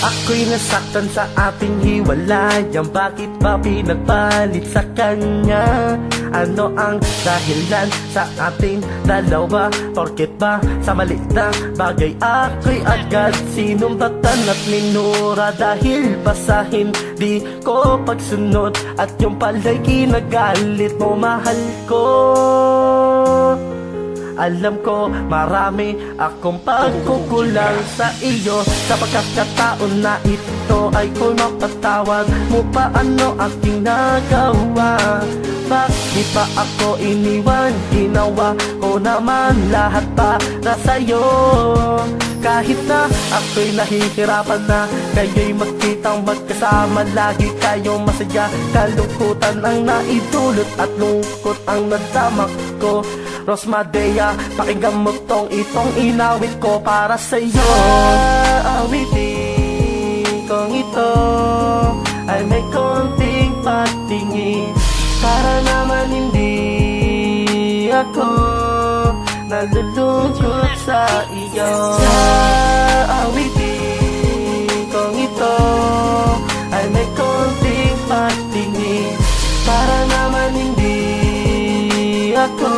Ako'y nasaktan sa ating hiwalayan. Bakit ba pinagpalit sa kanya? Ano ang dahilan sa ating dalawa? Porket ba sa maliit na bagay ako'y agad sinumbatan at minura? Dahil ba sa hindi ko pagsunod at yung pala'y kinagalit mo, mahal ko? Alam ko marami akong pagkukulang sa iyo. Sa pagkakataon na ito ay kung mapatawad mo pa, ano aking nagawa? Bakit pa ako iniwan? Ginawa ko naman lahat para sa'yo. Kahit na ako'y nahihirapan na kayo'y magkitang magkasama, lagi kayong masaya. Kalungkutan ang naidulot at lungkot ang nadama ko. Rosmadea, pakinggan mo itong inawit ko para sa'yo. Awitin kong ito ay may konting patingin, para naman hindi ako nalulungkot sa iyo. Awitin kong ito ay may konting patingin, para naman hindi ako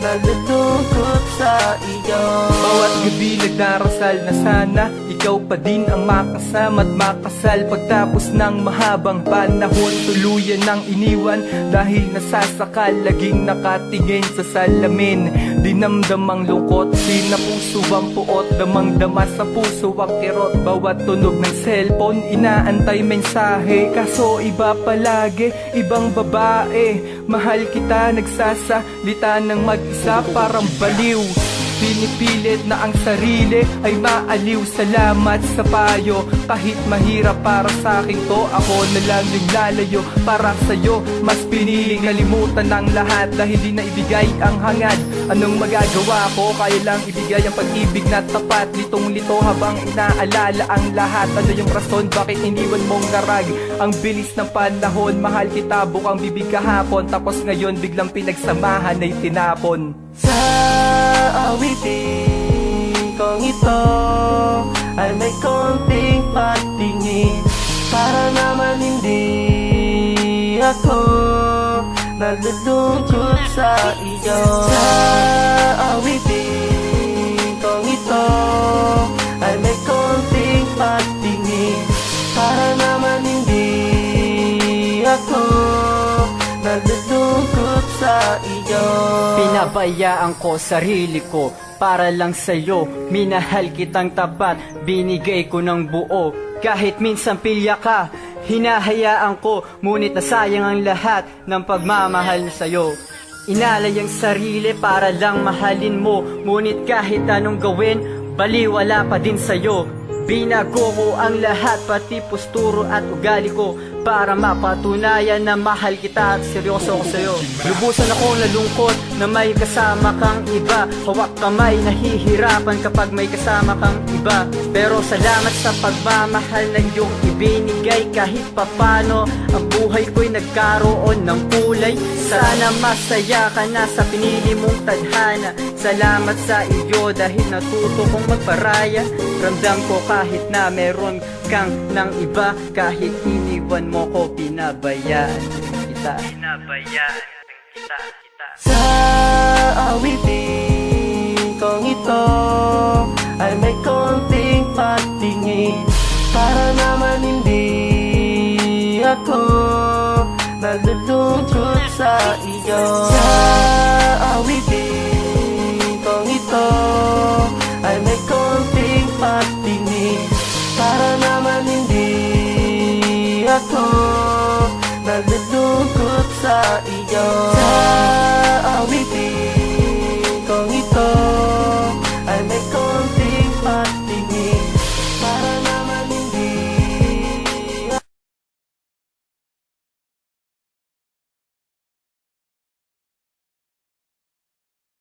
nalulungkot sa iyo. Bawat gabi nagdarasal na sana ikaw pa din ang makasama at makasal. Pagtapos ng mahabang panahon, tuluyan ng iniwan dahil nasasakal, laging nakatingin sa salamin. Dinamdam ang lungkot, sinapuso ang puot, damang-dama sa puso ang kirot. Bawat tunog ng cellphone, inaantay mensahe, kaso iba palagi, ibang babae. Mahal kita, nagsasalita ng mag-isa, parang baliw. Pinipilit na ang sarili ay maaliw. Salamat sa payo, kahit mahirap para sa akin to, ako na lang yung lalayo para sa'yo. Mas piniling kalimutan ng lahat dahil di na ibigay ang hangad. Anong magagawa ko? Kaya lang ibigay ang pag-ibig na tapat. Litong-lito habang inaalala ang lahat. Ano yung rason bakit iniwan mong garag? Ang bilis ng panahon, mahal kita bukang bibig kahapon, tapos ngayon biglang pinagsamahan ay tinapon. Sa awitin kong ito ay may konting patingin, para naman hindi ako nalulungkot sa iyo. Sa awitin kong ito ay may konting patingin, para naman hindi ako nalulungkot sa iyo. Pinabayaan ko sarili ko para lang sa'yo. Minahal kitang tapat, binigay ko ng buo. Kahit minsan pilya ka, hinahayaan ko, ngunit nasayang ang lahat ng pagmamahal sa'yo. Inalay ang sarili para lang mahalin mo, ngunit kahit anong gawin, baliwala pa din sa'yo. Binago ko ang lahat, pati posturo at ugali ko, para mapatunayan na mahal kita at seryoso ko sa'yo. Lubusan ako nalungkot na may kasama kang iba. Hawak kamay, nahihirapan kapag may kasama kang iba. Pero salamat sa pagmamahal na iyong ibinigay. Kahit papano ang buhay ko'y nagkaroon ng kulay. Sana masaya ka na sa pinili mong tadhana. Salamat sa iyo dahil natuto kong magparaya. Ramdam ko kahit na meron kang ng iba, kahit iniwan mo ko, pinabayaan kita. Sa awitin kong ito ay may konting patingin, para naman hindi ako nalulungkot sa iyo. Sa awitin kong ito ay may konting patingin, para naman hindi ako nalulungkot sa iyo.